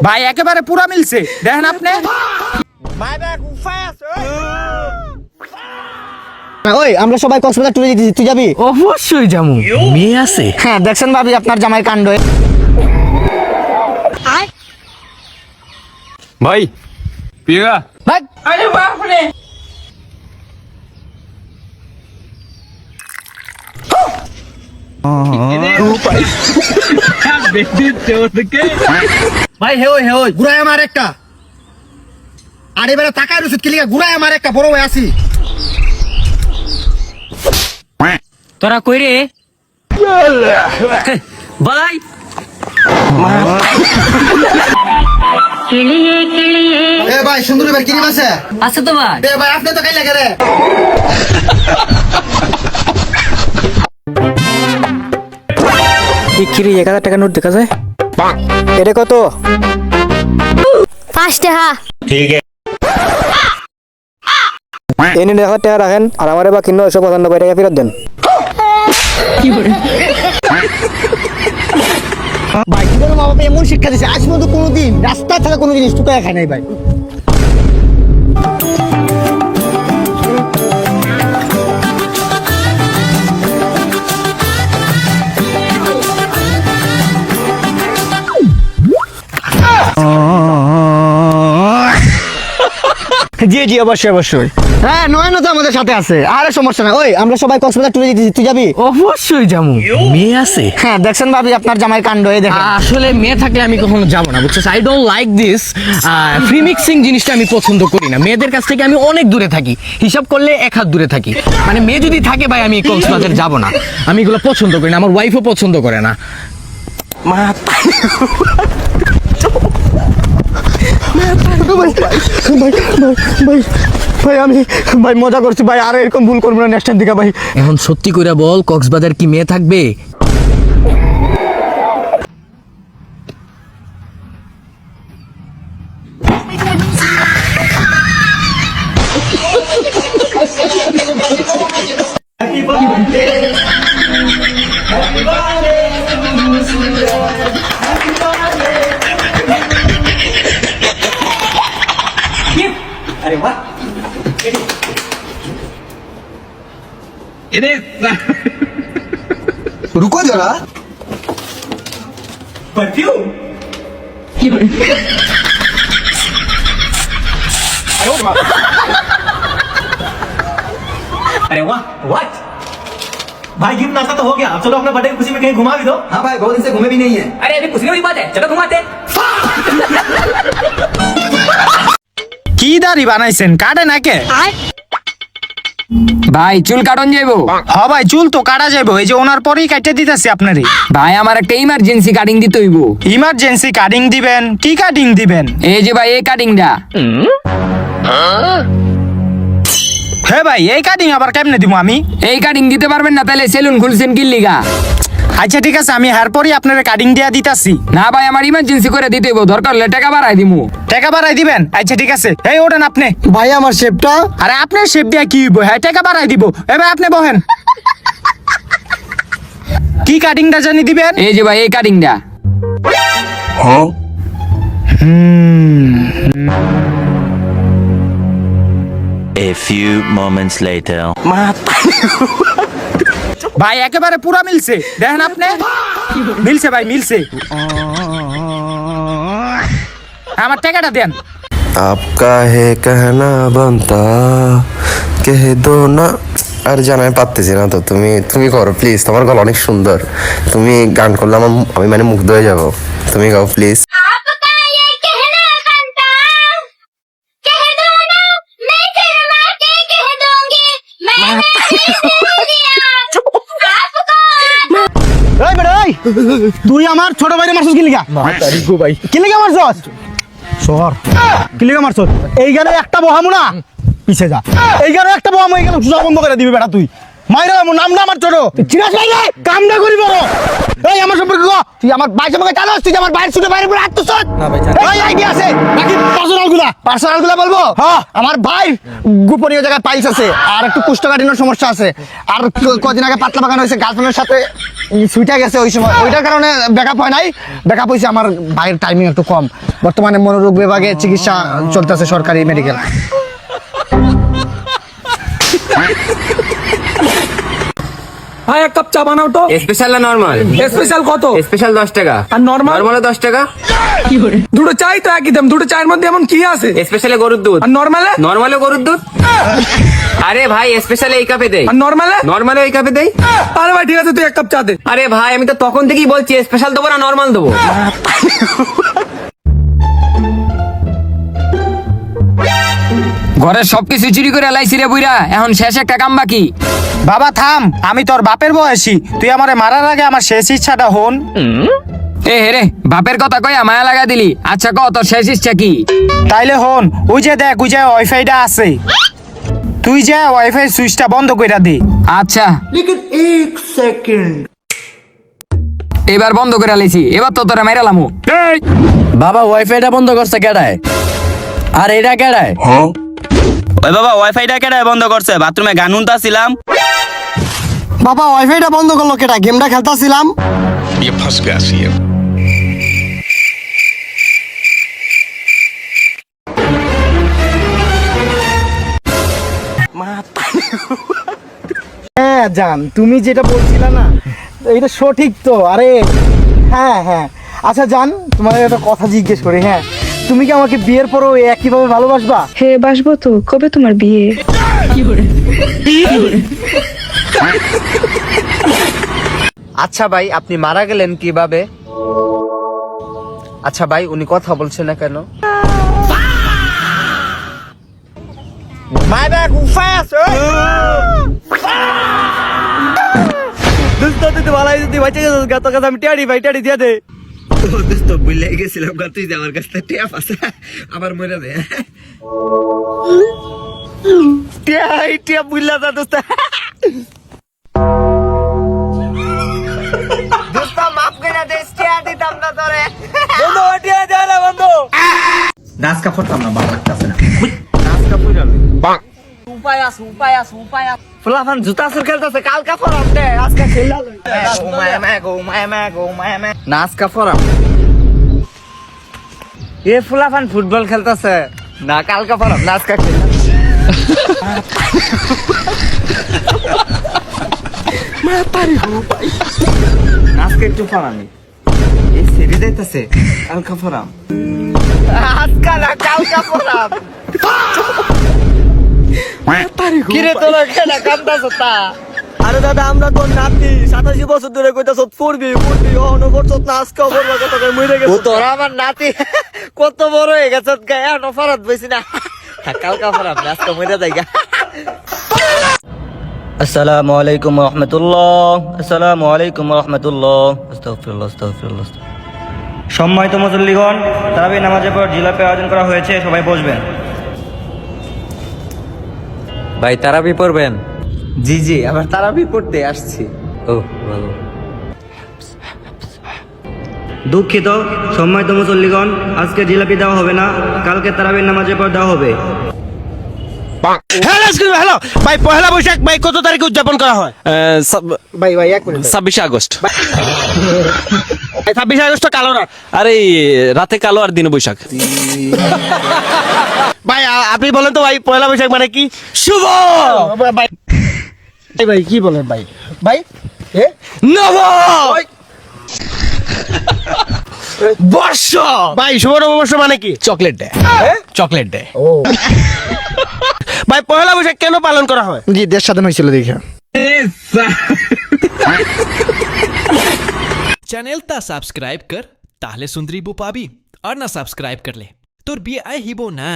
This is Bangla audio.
ভাই একেবারে পুরা মিলছে, দেখেন আপনি। ওই আমরা সবাই কক্সবাজার ট্যুরে যেতেছি, তুই যাবি? অবশ্যই যাবো, মেয়ে আছে। হ্যাঁ দেখছেন ভাবি আপনার জামাই কাণ্ড। ভাই পিয়া ভাই আরে বাপরে, ভাই হে ওই ঘুরাই আমার একটা। আর এবারে তাকায় রসিদ কিলিকা ঘুরাই আমার একটা, বড় ভাই আসি। তোরা কই রে ভাই? এ ভাই সুন্দর ভাই কিনি আছে? আছে তো ভাই। এ ভাই আপনি তো খাই লাগে রে। কিরে 1000 টাকা নোট দেখা যায়? এটা কত? 5 টাকা। এনে 1000 টাকা রাখেন, আর আমারে বাকি 995 টাকা ফেরত দেন। ভাই কি করে মা বাবা এমন শিক্ষা দিছে, আজ পর্যন্ত কোনোদিন রাস্তায় থাকা কোনো জিনিস টুকায় খায় নাই ভাই। জি জি অবশ্যই অবশ্যই। হ্যাঁ নয়ন তো আমাদের সাথে আছে, আরে সমস্যা না। ওই আমরা সবাই কক্সবাজার ট্যুরে যেতেছি, তুই যাবি? অবশ্যই যাবো, মেয়ে আছে। হ্যাঁ দেখছেন ভাবি আপনার জামাই কাণ্ড, এই দেখেন। আসলে মেয়ে থাকলে আমি কখনো যাবো না, বুঝছো? I don't like this free mixing জিনিসটা আমি পছন্দ করি না। মেয়েদের কাছ থেকে আমি অনেক দূরে থাকি, হিসাব করলে 1 হাত দূরে থাকি। মানে মেয়ে যদি থাকে ভাই আমি কক্সবাজার যাবো না, আমি এগুলো পছন্দ করি না, আমার ওয়াইফও পছন্দ করে না। ভাই আমি ভাই মজা করছি ভাই, আর এরকম ভুল করবো না নেক্সট টাইম থেকে ভাই। এখন সত্যি করে বল, কক্সবাজার কি মেয়ে থাকবে? रुको जरा। अरे वाह व्हाट भाई गिफ्ट नाश्ता तो हो गया, अब चलो अपने बर्थडे की खुशी में कहीं घुमा भी दो। हाँ भाई बहुत दिन से घूमे भी नहीं है। अरे अभी खुशी वाली बात है, चलो घुमाते हैं। কি দাড়ি বানাইছেন, কাটে নাকে? ভাই চুল কাটন যাইবো? হ ভাই চুল তো কাটা যাবো, এই যে ওনার পরেই কাটতে দিতেছি আপনারই। ভাই আমার একটা ইমার্জেন্সি কাটিং দিতে হইব। ইমার্জেন্সি কাটিং দিবেন? কি কাটিং দিবেন? এই যে ভাই এই কাটিংটা। হ্যাঁ ভাই এই কাটিং আবার কেমনে দিব আমি? এই কাটিং দিতে পারবেন না? তাহলে সেলুন খুলছেন কি লিগা? আচ্ছা ঠিক আছে, আমি হার পরই আপনার কাটিং দিয়া দিতাছি। না ভাই আমার ইমার্জেন্সি করে দিতে হইব, দরকার হলে টাকা বাড়াই দিমু। টাকা বাড়াই দিবেন? আচ্ছা ঠিক আছে, এই ওঠেন আপনি। ভাই আমার শেপটা। আরে আপনার শেপ দিয়া কি হইব? হ্যাঁ টাকা বাড়াই দিব। এবার আপনি বহেন। কি কাটিংটা জানি দিবেন? এই যে ভাই এই কাটিংটা। A few moments later. ভাই একেবারে পুরা মিলছে, দেখেন আপনি। মিলছে ভাই মিলছে। আমার টাকাটা দেন। आपका है कहना बनता कह दो ना। আর জানাই পারতেছি না তো, তুমি করো প্লিজ, তোমার গলা অনেক সুন্দর, তুমি গান করলে আমি মানে মুগ্ধ হয়ে যাব, তুমি গাও প্লিজ। आपका ये कहना बनता, कह दो ना, मैं शर्मा के कह दूंगी, मैंने दिल दिया आपको। এই বেটা এই, তুই আমার ছোট ভাইরে মারছস কি লিগা? ভাই কি লিগা মারছস? শহর কি লিগা মারছস? এই গানে একটা বহামু না, পিছে যা। এই গানে একটা বহামু, এই গানে সুজা বন্ধ করে দিবি বেটা তুই। মাইরা আমার নাম না আমার ছোট তুই চিনাস নাই রে কাম না করি বড় এই আমার সম্পর্কে কো তুই আমার ভাইয়ের সম্পর্কে জানোস তুই যে আমার ভাইয়ের ছোট ভাইয়ের উপর আত্মসাৎ না ভাই জানি এই আইডিয়া আছে বাকি পার্সোনাল গুলা বলবো হ্যাঁ আমার ভাই গোপনীয় জায়গায় পাইলস আছে আর একটু কোষ্ঠকাঠিন্য সমস্যা আছে আর কদিন আগে পাতলা বাগান হয়েছে গার্লফ্রেন্ডের সাথে সুইটা গেছে ওই সময় ওইটার কারণে ব্যাকআপ হয় নাই ব্যাকআপ হয়েছে আমার ভাইয়ের টাইমিং একটু কম বর্তমানে মনোরোগ বিভাগে চিকিৎসা চলতেছে সরকারি মেডিকেল ভাই এক কাপ চা বানাও তো। স্পেশাল না নরমাল? স্পেশাল কত? স্পেশাল 10 টাকা। আর নরমাল? নরমাল 10 টাকা। দুটো চাই তো একই দাম, দুটো চায়ের মধ্যে এমন কি আছে? স্পেশালে গরুর দুধ। আর নরমালে? নরমালে গরুর দুধ। আরে ভাই স্পেশালে এই কাপে দেই। আর নরমালে? নরমালে ওই কাপে দেই। আরে ভাই ঠিক আছে, তুই এক কাপ চা দে। আরে ভাই আমি তো তখন থেকেই বলছি স্পেশাল দেবো না নরমাল দেবো। ঘরের সবকিছু চুরি করে লাইছি রে বুইরা, এখন শেষ একটা কাম বাকি। বাবা থাম আমি তোর বাপের বয়সী তুই আমারে মারার আগে আমার শেষ ইচ্ছাটা হন এ রে বাপের কথা কইয়া মায়া লাগা দিলি। আচ্ছা ক তোর শেষ ইচ্ছা কি? তাইলে হন ওই যে দেখ ওই যে ওয়াইফাইটা আছে তুই যা ওয়াইফাই সুইচটা বন্ধ কইরা দে আচ্ছা এবার বন্ধ করে লাইছি, এবার তো তোরা মাইরালামু। বাবা ওয়াইফাইটা বন্ধ করছে কেডায়? আর এটা কেডায়? ওই বাবা ওয়াইফাইটা কেডায় বন্ধ করছে? বাথরুমে গান শুনতাছিলাম। বাবা ওয়াইফাইটা বন্ধ করলো কেটা গেমটা খেলতাছিলাম হ্যাঁ জান তুমি যেটা বলছিলে না এটা সঠিক তো আরে হ্যাঁ হ্যাঁ আচ্ছা জান তোমার একটা কথা জিজ্ঞেস করি হ্যাঁ তুমি কি আমাকে বিয়ের পরও একইভাবে ভালোবাসবা হে বাসবো তো, কবে তোমার বিয়ে? আচ্ছা ভাই আপনি মারা গেলেন কিভাবে? আচ্ছা ভাই উনি কথা বলছেন না কেন? नाच का फटका ना बाल लगता है ना ফুলাফান জুতা সুর খেলতেছে কালকা ফরাম দে আজকে খেলা নাচ কা ফরাম এ ফুলাফান ফুটবল খেলতেছে না কালকা ফরাম নাচ কা খেলা নাচ কে একটু ফরামি এই সিরি দিতেছে কালকা ফরাম আজকা না কালকা ফরাম কিরে তোরা খেলা কামদাছ তা আরে দাদা আমরা তোর নাতি 87 বছর ধরে কইতাছ পড়বি অহনো করছস না আজকে বলবা কথা কই মইরে ও তোরা আমার নাতি কত বড় হয়ে গেছ গায় নফরাত বইছি না কালকা ফরাম আজকে মইরা যাইগা अस्सलामु अलैकुम रहमतुल्लाह अस्सलामु अलैकुम रहमतुल्लाह আস্তাগফিরুল্লাহ আস্তাগফিরুল্লাহ সম্মানিত মুসল্লিগণ তারাবি নামাজের পর জিলাপি আয়োজন করা হয়েছে সবাই বসবেন ভাই তারাবি পড়বেন? জি জি আবার তারাবি পড়তে আসছি ও ভালো। দুঃখিত সম্মানিত মুসল্লিগণ আজকে জিলাপি দেওয়া হবে না কালকে তারাবির নামাজের পর দেওয়া হবে হ্যালো ভাই পহেলা বৈশাখ ভাই কত তারিখে উদযাপন করা হয় ভাই ভাই এক মিনিট 26 আগস্ট। 26 আগস্ট কালো রাত আরে রাতে কালো আর দিনে বৈশাখ। ভাই আপনি বলেন তো ভাই পয়লা বৈশাখ মানে কি শুভ ভাই ভাই কি বলেন ভাই ভাই এ নব বর্ষ ভাই শুভ নববর্ষ মানে কি চকলেট ডে চকলেট ডে ভাই পয়লা বৈশাখ কেন পালন করা হয় জি দেশ স্বাধীন হয়েছিল দেখে चैनल ता सब्सक्राइब कर ताहले सुंदरी बो पाबी और ना सब्सक्राइब कर ले तोर बिये आई ही बो ना